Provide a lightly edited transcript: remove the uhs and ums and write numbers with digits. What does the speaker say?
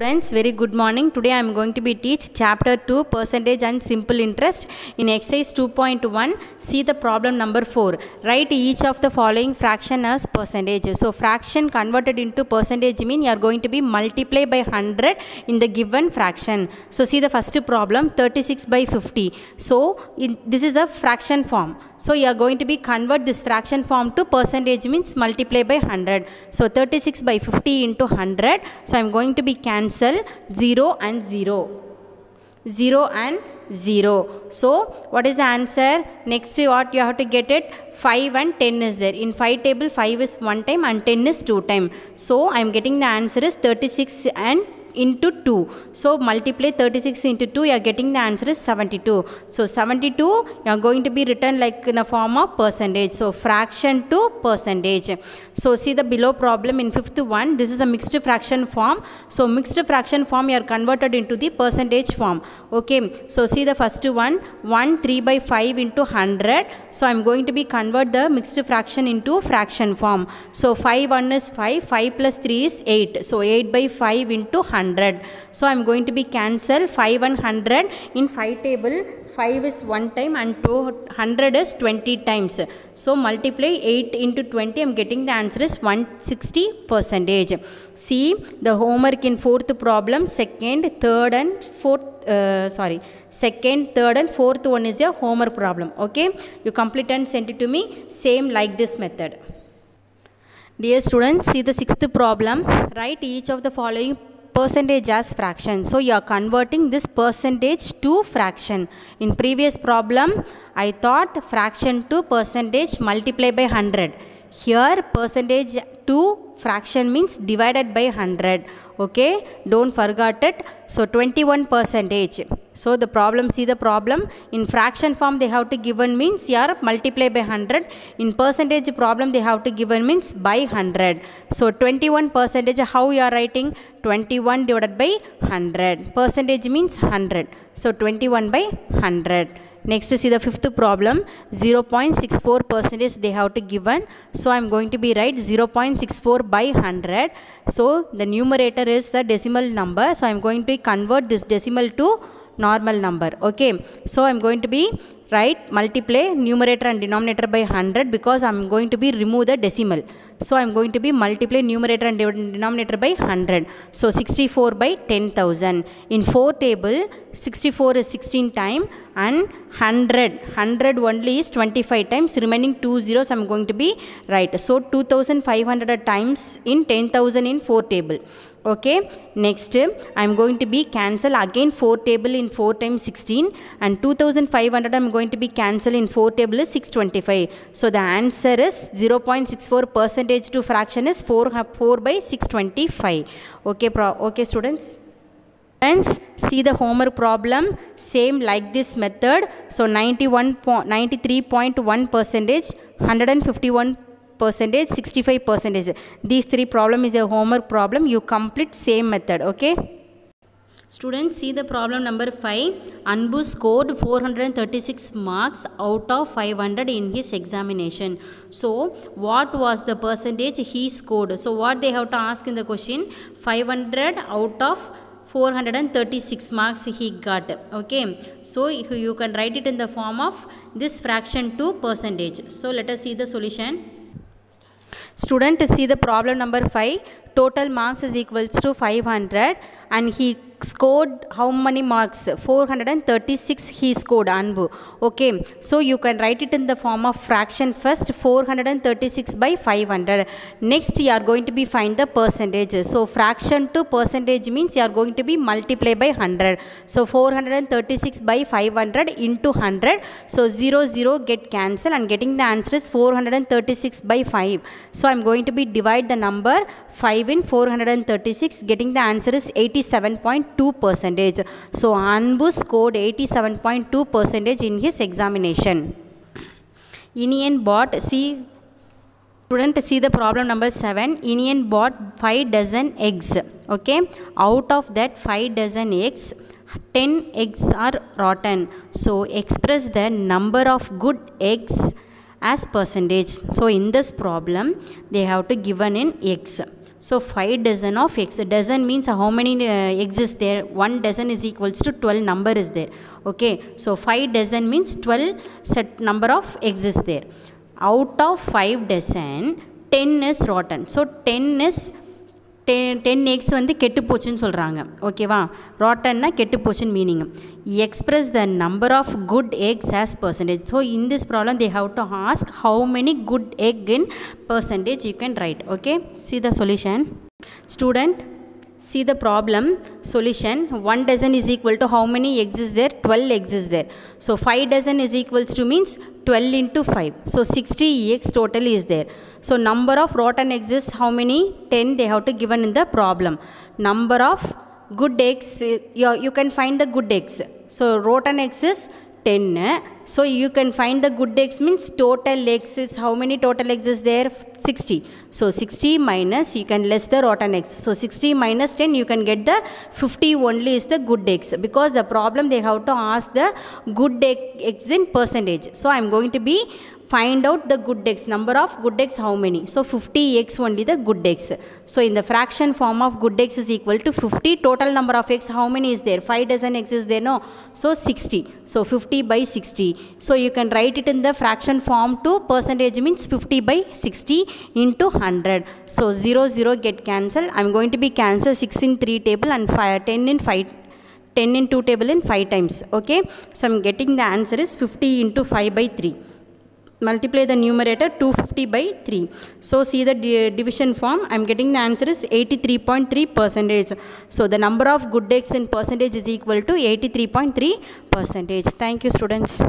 Friends, very good morning. Today I am going to be teach chapter 2 percentage and simple interest in exercise 2.1. See the problem number 4. Write each of the following fraction as percentage. So fraction converted into percentage mean you are going to be multiply by 100 in the given fraction. So see the first problem 36 by 50. So this is a fraction form. So you are going to be convert this fraction form to percentage means multiply by 100. So 36 by 50 into 100. So I am going to be cancel 0 and 0. 0 and 0. So what is the answer? Next what you have to get it? 5 and 10 is there. In 5 table 5 is 1 time and 10 is 2 time. So I am getting the answer is 36 and into 2. So multiply 36 into 2, you are getting the answer is 72. So 72 you are going to be written like in a form of percentage. So fraction to percentage. So see the below problem in fifth one. This is a mixed fraction form. So mixed fraction form you are converted into the percentage form. Okay. So see the first one 1 3 by 5 into 100. So I am going to be convert the mixed fraction into fraction form. So 5 1 is 5. 5 plus 3 is 8. So 8 by 5 into 100. So I am going to be cancel 5 and 100. In 5 table 5 is 1 time and 200 is 20 times. So multiply 8 into 20. I am getting the answer is 160 percentage. See the homework in fourth problem, second, third and fourth. Second, third and fourth one is your homework problem. Okay, you complete and send it to me. Same like this method. Dear students, see the sixth problem. Write each of the following percentage as fraction. So you are converting this percentage to fraction. In previous problem I thought fraction to percentage multiply by 100. Here percentage to fraction means divided by 100. Okay, don't forget it. So 21 percentage. So the problem, see the problem in fraction form they have to given means here multiply by 100. In percentage problem they have to given means by 100. So 21 percentage, how you are writing? 21 divided by 100. Percentage means 100. So 21 by 100. Next, see the fifth problem, 0.64 percentage they have to given. So I am going to be write 0.64 by 100. So the numerator is the decimal number. So I am going to convert this decimal to normal number. Okay. So I am going to be write multiply numerator and denominator by 100 because I am going to be remove the decimal. So I am going to be multiply numerator and denominator by 100. So 64 by 10,000. In 4 table 64 is 16 time and 100 only is 25 times. Remaining 2 zeros I am going to be write. So 2500 times in 10,000 in 4 table. Okay, next I am going to be cancel again 4 table in 4 times 16 and 2500 I am going to be cancel in 4 table is 625. So the answer is 0.64 percentage to fraction is 4 by 625. Okay, okay students. Friends, see the homework problem, same like this method. So 93.1 percentage, 151 percentage, 65 percentage. These three problem is a homework problem. You complete same method. Okay. Students, see the problem number 5. Anbu scored 436 marks out of 500 in his examination. So what was the percentage he scored? So what they have to ask in the question, 500 out of 436 marks he got. Okay, so you can write it in the form of this fraction to percentage. So let us see the solution. Student, see the problem number 5. Total marks is equals to 500 and he scored how many marks? 436 he scored, Anbu. Okay, so you can write it in the form of fraction first, 436 by 500. Next you are going to be find the percentage. So fraction to percentage means you are going to be multiply by 100. So 436 by 500 into 100. So 0 0 get cancel and getting the answer is 436 by 5. So I am going to be divide the number 5 in 436. Getting the answer is 87.2 percentage. So Anbu scored 87.2 percentage in his examination. Inian bought, see student, see the problem number 7. Inian bought 5 dozen eggs. Okay, out of that 5 dozen eggs, 10 eggs are rotten. So express the number of good eggs as percentage. So in this problem they have to given in eggs. So 5 dozen of x. Dozen means how many eggs is there? 1 dozen is equals to 12 number is there. Okay, so 5 dozen means 12 set number of eggs is there. Out of 5 dozen, 10 is rotten. So 10 is 10 eggs வந்து கெட்டு போச்சுன்னு சொல்கிறாங்க. ஓகேவா, ராட்டன்னா கெட்டு போச்சுன்னு meaning. Express the number of good eggs as percentage. So in this problem they have to ask how many good egg in percentage you can write. Okay, see the solution. Student, see the problem solution. 1 dozen is equal to how many eggs is there? 12 eggs is there. So 5 dozen is equals to means 12 into 5. So 60 eggs total is there. So number of rotten eggs is how many? 10 they have to given in the problem. Number of good eggs, you can find the good eggs. So rotten eggs is 10. So you can find the good eggs means total eggs is how many total eggs is there? 60. So 60 minus, you can less the rotten eggs. So 60 minus 10, you can get the 50 only is the good eggs. Because the problem they have to ask the good eggs in percentage. So I am going to be find out the good eggs, number of good eggs how many. So 50 eggs only the good eggs. So in the fraction form of good eggs is equal to 50. Total number of eggs how many is there? 5 dozen eggs is there, no? So 60. So 50 by 60. So you can write it in the fraction form to percentage means 50 by 60 into 100. So 0 0 get cancelled. I am going to be cancel 6 in 3 table and 10 in 5. 10 in 2 table in 5 times. Okay. So I am getting the answer is 50 into 5 by 3. Multiply the numerator 250 by 3. So see the division form. I am getting the answer is 83.3%. So the number of good eggs in percentage is equal to 83.3%. Thank you, students.